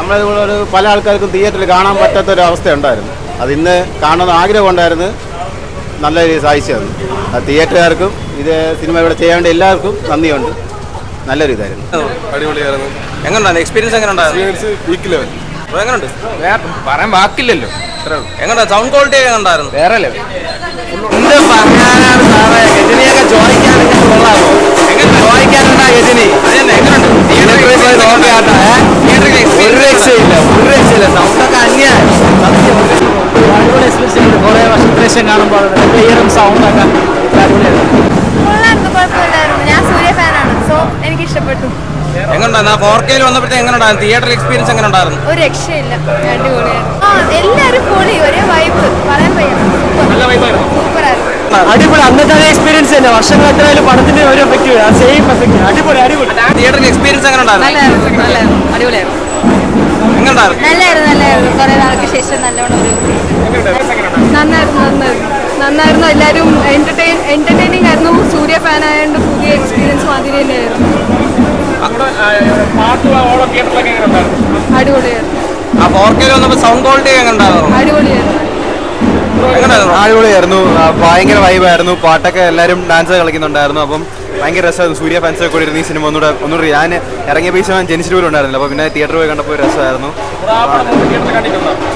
നമ്മളിതുപോലെ പല ആൾക്കാർക്കും തിയേറ്ററിൽ കാണാൻ പറ്റാത്തൊരവസ്ഥ ഉണ്ടായിരുന്നു. അത് ഇന്ന് കാണുന്ന ആഗ്രഹം ഉണ്ടായിരുന്നു, നല്ല രീതിയിൽ സാധിച്ചു തന്നു. അത് തിയേറ്ററുകാർക്കും ഇത് സിനിമ ഇവിടെ ചെയ്യാൻ വേണ്ടി എല്ലാവർക്കും നന്ദിയുണ്ട്. നല്ലൊരു ഇതായിരുന്നു. അടിപൊളിയായിരുന്നു. എങ്ങനെയുണ്ടായിരുന്നു എക്സ്പീരിയൻസ്? എങ്ങനെയുണ്ടായിരുന്നു? എങ്ങനെയുണ്ട് പറയാൻ വാക്കില്ലല്ലോ. എങ്ങനെ സൗണ്ട് ക്വാളിറ്റി ഒക്കെ ഉണ്ടായിരുന്നു? വേറെ എന്ത് പറയാനാണ് സാറേ, ഗജനിയൊക്കെ ചോദിക്കാനൊക്കെ കൊള്ളാമോ? എങ്ങനെ ചോദിക്കാനുണ്ടാ ഗജനി? എങ്ങനെയുണ്ട്? ഒരു രക്ഷയില്ല, സൗണ്ടൊക്കെ അന്യായം. അടിപൊളി എക്സ്പീരിയൻസ് ഉണ്ട്. കുറേ വർഷത്തിന് ശേഷം കാണുമ്പോൾ ക്ലിയറും സൗണ്ടൊക്കെ അടിപൊളിയായിരുന്നു. കുഴപ്പമില്ലായിരുന്നു. ഞാൻ സൂര്യ ഫാനാണ്, സോ എനിക്ക് ഇഷ്ടപ്പെട്ടു. എങ്ങനെയുണ്ടായിരുന്നു? 4K വന്നപ്പോഴത്തേക്ക് എങ്ങനെയുണ്ടായിരുന്നു? തിയേറ്റർ എക്സ്പീരിയൻസ് എങ്ങനെ ഉണ്ടായിരുന്നു? ഒരു രക്ഷയില്ല, അടിപൊളിയായിരുന്നു. എല്ലാവരും പൊളി, ഒരേ വൈബ്, പറയാൻ സൂപ്പറായിരുന്നു. അടിപൊളി, അന്നത്തെ എക്സ്പീരിയൻസ് തന്നെ. വർഷങ്ങൾ എത്രയായാലും പടത്തിന്റെ ഒരു എഫക്റ്റ് സെയിം എഫക്റ്റ്. അടിപൊളി. തിയേറ്റർ എക്സ്പീരിയൻസ് എങ്ങനെ ഉണ്ടായിരുന്നു? അടിപൊളിയായിരുന്നു. എങ്ങനെയുണ്ടായിരുന്നു? കുറെ നാൾക്ക് ശേഷം നല്ലോണം നന്നായിരുന്നു. എല്ലാവരും എന്റർടൈനിങ് ആയിരുന്നു. സൂര്യ ഫാൻ ആയതുകൊണ്ട് പുതിയ എക്സ്പീരിയൻസ് മാതിരി തന്നെയായിരുന്നു. അടിപൊളിയായിരുന്നു. ആ 4K വന്നപ്പോൾ സൗണ്ട് ക്വാളിറ്റി എങ്ങനെ ഉണ്ടായിരുന്നു? അടിപൊളിയായിരുന്നു. ഭയങ്കര വൈബായിരുന്നു. പാട്ടൊക്കെ എല്ലാവരും ഡാൻസ് കളിക്കുന്നുണ്ടായിരുന്നു. അപ്പം ഭയങ്കര രസമായിരുന്നു. സൂര്യ ഫാൻസൊക്കെ കൂടി ഇരുന്ന് ഈ സിനിമ ഒന്നുകൂടി ഞാൻ ഇറങ്ങിയ പൈസ ഞാൻ ജനിച്ചിട്ട് ഉണ്ടായിരുന്നില്ല. അപ്പോൾ പിന്നെ തിയേറ്ററിൽ പോയി കണ്ടപ്പോൾ രസമായിരുന്നു.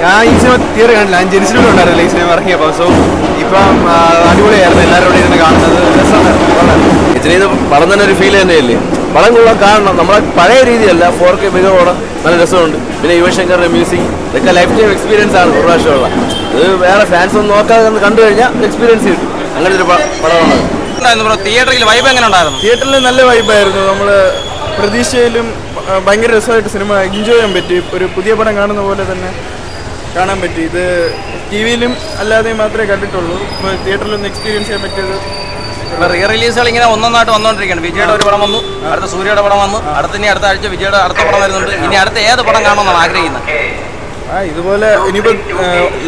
ഞാൻ ഈ സിനിമ തിയേറ്റർ കണ്ടില്ല, ഞാൻ ജനിച്ചിട്ട് ഉണ്ടായിരുന്നില്ല ഈ സിനിമ ഇറങ്ങിയപ്പോൾ. സോ ഇപ്പം അടിപൊളിയായിരുന്നു. എല്ലാവരും കൂടി ഇരുന്ന് കാണുന്നത് രസമായിരുന്നു. ഇതിന് പടം തന്നെ ഒരു ഫീൽ തന്നെയല്ലേ. പടം കൊള്ളാൻ കാണണം. നമ്മളെ പഴയ രീതിയല്ല, 4K മികവോടെ നല്ല രസമുണ്ട്. പിന്നെ യുവശങ്കറിന്റെ മ്യൂസിക് ഇതൊക്കെ ലൈഫ് ടൈം എക്സ്പീരിയൻസ് ആണ്. ഒരു പ്രാവശ്യമുള്ള ഇത് വേറെ ഫാൻസ് ഒന്നും നോക്കാതെ കണ്ടു കഴിഞ്ഞാൽ എക്സ്പീരിയൻസ് കിട്ടും. അങ്ങനെ ഒരു പടമാണ്. തിയേറ്ററിൽ വൈബ് എങ്ങനെ ഉണ്ടായിരുന്നു? തിയേറ്ററിൽ നല്ല വൈബായിരുന്നു. നമ്മൾ പ്രതീക്ഷയിലും ഭയങ്കര രസമായിട്ട് സിനിമ എൻജോയ് ചെയ്യാൻ പറ്റി. ഒരു പുതിയ പടം കാണുന്ന പോലെ തന്നെ കാണാൻ പറ്റി. ഇത് ടി വിയിലും അല്ലാതെയും മാത്രമേ കണ്ടിട്ടുള്ളൂ. ഇപ്പോൾ തിയേറ്ററിലൊന്ന് എക്സ്പീരിയൻസ് ചെയ്യാൻ പറ്റിയത്. റീ റിലീസുകൾ ഇങ്ങനെ ഒന്നൊന്നായിട്ട് വന്നുകൊണ്ടിരിക്കുകയാണ്. വിജയുടെ ഒരു പടം വന്നു, അടുത്ത സൂര്യയുടെ പടം വന്നു, ഇനി അടുത്ത ആഴ്ച വിജയുടെ അടുത്ത പടം വരുന്നുണ്ട്. ഇനി അടുത്ത ഏത് പടം കാണണമെന്നാണ് ആഗ്രഹിക്കുന്നത്? ഇതുപോലെ ഇനിയിപ്പോൾ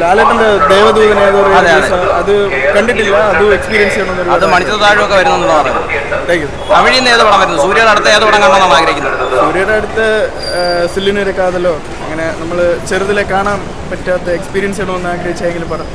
ലാലേട്ടൻ്റെ ദേവദൂതൻ അത് കണ്ടിട്ടില്ല, അത് എക്സ്പീരിയൻസ് ചെയ്യണമെന്ന്. അത് മണിച്ചിത്ര താഴെയൊക്കെ വരുന്നുണ്ടെന്ന് പറയുന്നത്. തമിഴിൽ നിന്ന് ഏത് പടം വരുന്നു? സൂര്യയുടെ അടുത്ത ഏത് പടം കാണണമെന്നാണ് ആഗ്രഹിക്കുന്നത്? സൂര്യയുടെ അടുത്ത് സില്ലിനൊരു കാതലോ അങ്ങനെ നമ്മൾ ചെറുതിലെ കാണാൻ പറ്റാത്ത എക്സ്പീരിയൻസ് ചെയ്യണമെന്ന് ആഗ്രഹിച്ചെങ്കിലും പടം